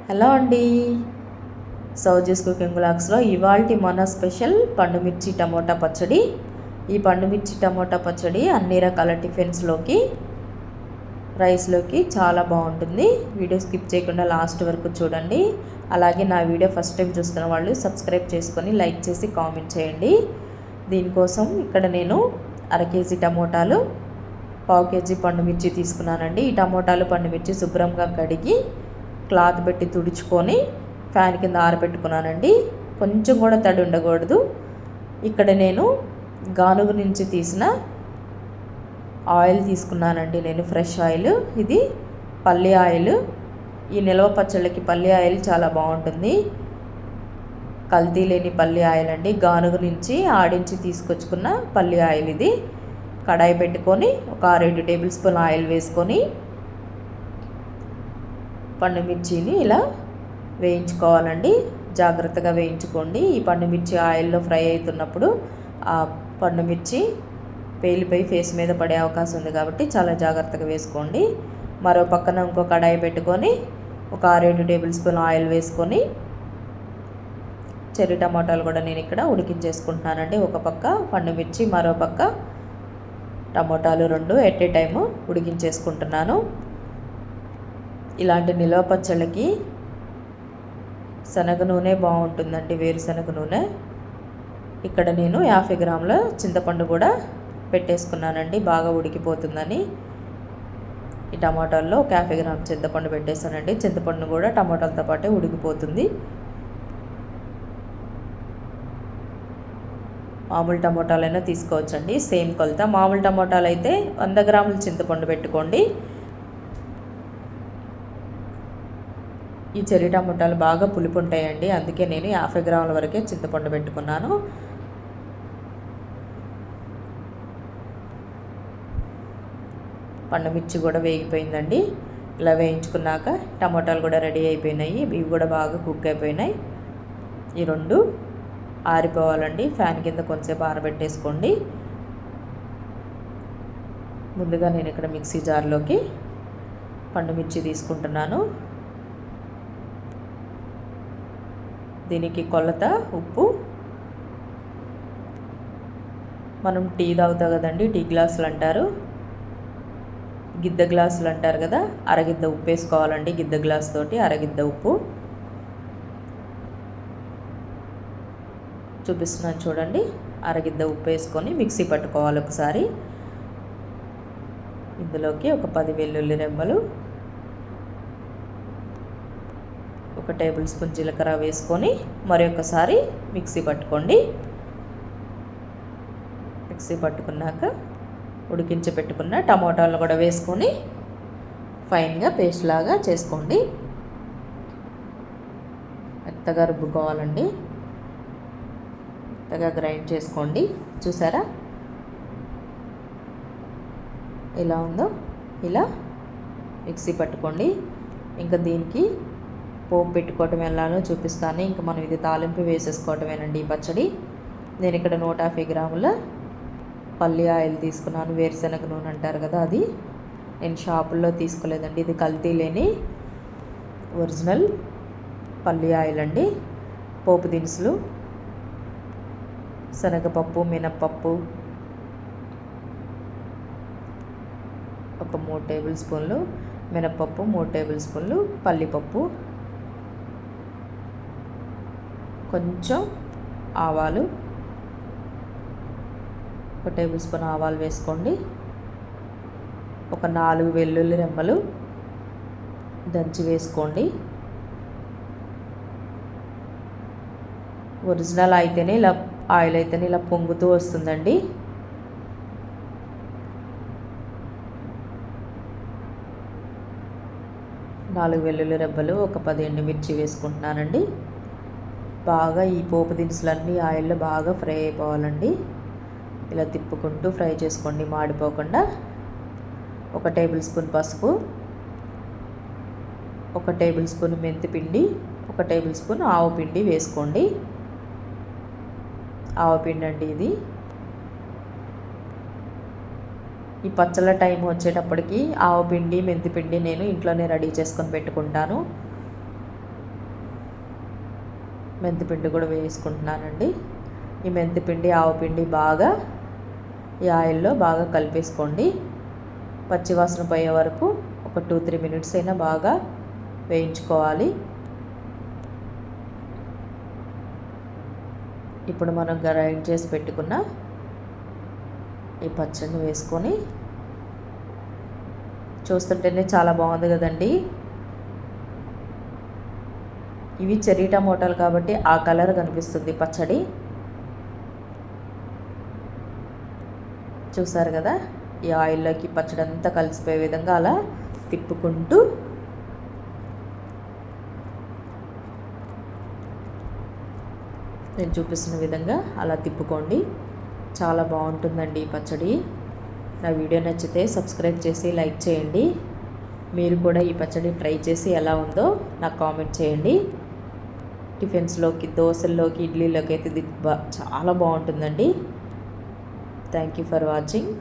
Hello అండి, Sowji's cooking బ్లాగ్స్లో ఇవాల్టి మన స్పెషల్ పండుమిర్చి టమోటా పచ్చడి. ఈ పండుమిర్చి టమోటా పచ్చడి అన్ని రకాల టిఫిన్స్లోకి, రైస్లోకి చాలా బాగుంటుంది. వీడియో స్కిప్ చేయకుండా లాస్ట్ వరకు చూడండి. అలాగే నా వీడియో ఫస్ట్ టైం చూస్తున్న వాళ్ళు సబ్స్క్రైబ్ చేసుకొని లైక్ చేసి కామెంట్ చేయండి. దీనికోసం ఇక్కడ నేను 1/2 కేజీ టమోటాలు, 1/2 కేజీ పండుమిర్చి తీసుకున్నానండి. ఈ టమోటాలు పండుమిర్చి శుభ్రంగా కడిగి క్లాత్ పెట్టి తుడుచుకొని ఫ్యాన్ కింద ఆరబెట్టుకున్నానండి. కొంచెం కూడా తడి ఉండకూడదు. ఇక్కడ నేను గానుగ నుంచి తీసిన ఆయిల్ తీసుకున్నానండి. నేను ఫ్రెష్ ఆయిల్, ఇది పల్లి ఆయిల్. ఈ నిల్వ పచ్చళ్ళకి పల్లి ఆయిల్ చాలా బాగుంటుంది. కల్తీ లేని పల్లి ఆయిల్ అండి. గానుగ నుంచి ఆడించి తీసుకొచ్చుకున్న పల్లి ఆయిల్ ఇది. కడాయి పెట్టుకొని ఒక 2 టేబుల్ స్పూన్ ఆయిల్ వేసుకొని పండుమిర్చిని ఇలా వేయించుకోవాలండి. జాగ్రత్తగా వేయించుకోండి. ఈ పండుమిర్చి ఆయిల్లో ఫ్రై అవుతున్నప్పుడు ఆ పండుమిర్చి పేలిపోయి ఫేస్ మీద పడే అవకాశం ఉంది కాబట్టి చాలా జాగ్రత్తగా వేసుకోండి. మరో పక్కన ఇంకో కడాయి పెట్టుకొని ఒక 2 టేబుల్ స్పూన్ ఆయిల్ వేసుకొని చెర్రీ టమాటాలు కూడా నేను ఇక్కడ ఉడికించేసుకుంటున్నానండి. ఒక పక్క పండుమిర్చి, మరో పక్క టమాటాలు 2 ఎట్ ఏ టైము ఉడికించేసుకుంటున్నాను. ఇలాంటి నిల్వ పచ్చళ్ళకి శనగ నూనె బాగుంటుందండి, వేరుశనగ నూనె. ఇక్కడ నేను 50 గ్రాముల చింతపండు కూడా పెట్టేసుకున్నానండి, బాగా ఉడికిపోతుందని. ఈ టమాటాల్లో ఒక 50 గ్రాముల చింతపండు పెట్టేసానండి. చింతపండు కూడా టమాటాలతో పాటే ఉడికిపోతుంది. మామూలు టమాటాలైనా తీసుకోవచ్చండి, సేమ్ కొలత. మామూలు టమాటాలు అయితే 100 గ్రాముల చింతపండు పెట్టుకోండి. ఈ చెర్రీ టమాటాలు బాగా పులుపు ఉంటాయండి, అందుకే నేను 50 గ్రాముల వరకే చింతపండు పెట్టుకున్నాను. పండుమిర్చి కూడా వేగిపోయిందండి. ఇలా వేయించుకున్నాక టమాటాలు కూడా రెడీ అయిపోయినాయి. ఇవి కూడా బాగా కుక్ అయిపోయినాయి. ఈ 2 ఆరిపోవాలండి. ఫ్యాన్ కింద కొంచెంసేపు ఆరబెట్టేసుకోండి. ముందుగా నేను ఇక్కడ మిక్సీ జార్లోకి పండుమిర్చి తీసుకుంటున్నాను. దీనికి కొలత ఉప్పు, మనం టీ తాగుతాం కదండి, టీ గ్లాసులు అంటారు, గిద్ద గ్లాసులు అంటారు కదా, అరగిద్ద ఉప్పు వేసుకోవాలండి. గిద్ద గ్లాస్ తోటి అరగిద్ద ఉప్పు చూపిస్తున్నాను చూడండి. అరగిద్ద ఉప్పు వేసుకొని మిక్సీ పట్టుకోవాలి ఒకసారి. ఇందులోకి ఒక 10 వెల్లుల్లి రెమ్మలు, 1 టేబుల్ స్పూన్ జీలకర్ర వేసుకొని మరొకసారి మిక్సీ పట్టుకోండి. మిక్సీ పట్టుకున్నాక ఉడికించి పెట్టుకున్న టమాటాలు కూడా వేసుకొని ఫైన్గా పేస్ట్ లాగా చేసుకోండి. మెత్తగా రుబ్బుకోవాలండి, మెత్తగా గ్రైండ్ చేసుకోండి. చూసారా ఎలా ఉందో? ఇలా మిక్సీ పట్టుకోండి. ఇంకా దీనికి పోపు పెట్టుకోవటం ఎలానో చూపిస్తాను. ఇంకా మనం ఇది తాలింపు వేసేసుకోవటమేనండి ఈ పచ్చడి. నేను ఇక్కడ 150 గ్రాముల పల్లి ఆయిల్ తీసుకున్నాను. వేరుశనగ నూనె అంటారు కదా, అది నేను షాపుల్లో తీసుకోలేదండి. ఇది కల్తీ లేని ఒరిజినల్ పల్లి ఆయిల్ అండి. పోపు దినుసులు శనగపప్పు, మినప్పప్పు ఒక 3 టేబుల్ స్పూన్లు మినప్పప్పు, 3 టేబుల్ స్పూన్లు పల్లిపప్పు, కొంచెం ఆవాలు, 1 టేబుల్ స్పూన్ ఆవాలు వేసుకోండి. ఒక 4 వెల్లుల్లి రెమ్మలు దంచి వేసుకోండి. ఒరిజినల్ అయితేనే ఇలా ఆయిల్ అయితేనే ఇలా పొంగుతూ వస్తుందండి. నాలుగు వెల్లుల్లి రెబ్బలు, ఒక 10 ఎండుమిర్చి వేసుకుంటున్నానండి. బాగా ఈ పోపు దినుసులన్నీ ఆయిల్లో బాగా ఫ్రై అయిపోవాలండి. ఇలా తిప్పుకుంటూ ఫ్రై చేసుకోండి, మాడిపోకుండా. 1 టేబుల్ స్పూన్ పసుపు, 1 టేబుల్ స్పూన్ మెంతిపిండి, 1 టేబుల్ స్పూన్ ఆవపిండి వేసుకోండి. ఆవపిండి అండి ఇది. ఈ పచ్చళ్ళ టైం వచ్చేటప్పటికి ఆవపిండి, మెంతిపిండి నేను ఇంట్లోనే రెడీ చేసుకొని పెట్టుకుంటాను. మెంతిపిండి కూడా వేసుకుంటున్నానండి. ఈ మెంతిపిండి ఆవపిండి బాగా ఈ ఆయిల్లో బాగా కలిపేసుకోండి. పచ్చివాసన పోయే వరకు ఒక 2-3 మినిట్స్ అయినా బాగా వేయించుకోవాలి. ఇప్పుడు మనం గ్రైండ్ చేసి పెట్టుకున్న ఈ పచ్చడిని వేసుకొని చూస్తుంటేనే చాలా బాగుంది కదండి. ఇవి చెర్రీ టమోటాలు కాబట్టి ఆ కలర్ కనిపిస్తుంది పచ్చడి. చూసారు కదా, ఈ ఆయిల్లోకి పచ్చడి అంతా కలిసిపోయే విధంగా అలా తిప్పుకుంటూ నేను చూపిస్తున్న విధంగా అలా తిప్పుకోండి. చాలా బాగుంటుందండి ఈ పచ్చడి. నా వీడియో నచ్చితే సబ్స్క్రైబ్ చేసి లైక్ చేయండి. మీరు కూడా ఈ పచ్చడి ట్రై చేసి ఎలా ఉందో నాకు కామెంట్ చేయండి. టిఫిన్స్లోకి, దోశల్లోకి, ఇడ్లీలోకి అయితే ఇది చాలా బాగుంటుందండి. Thank you for watching.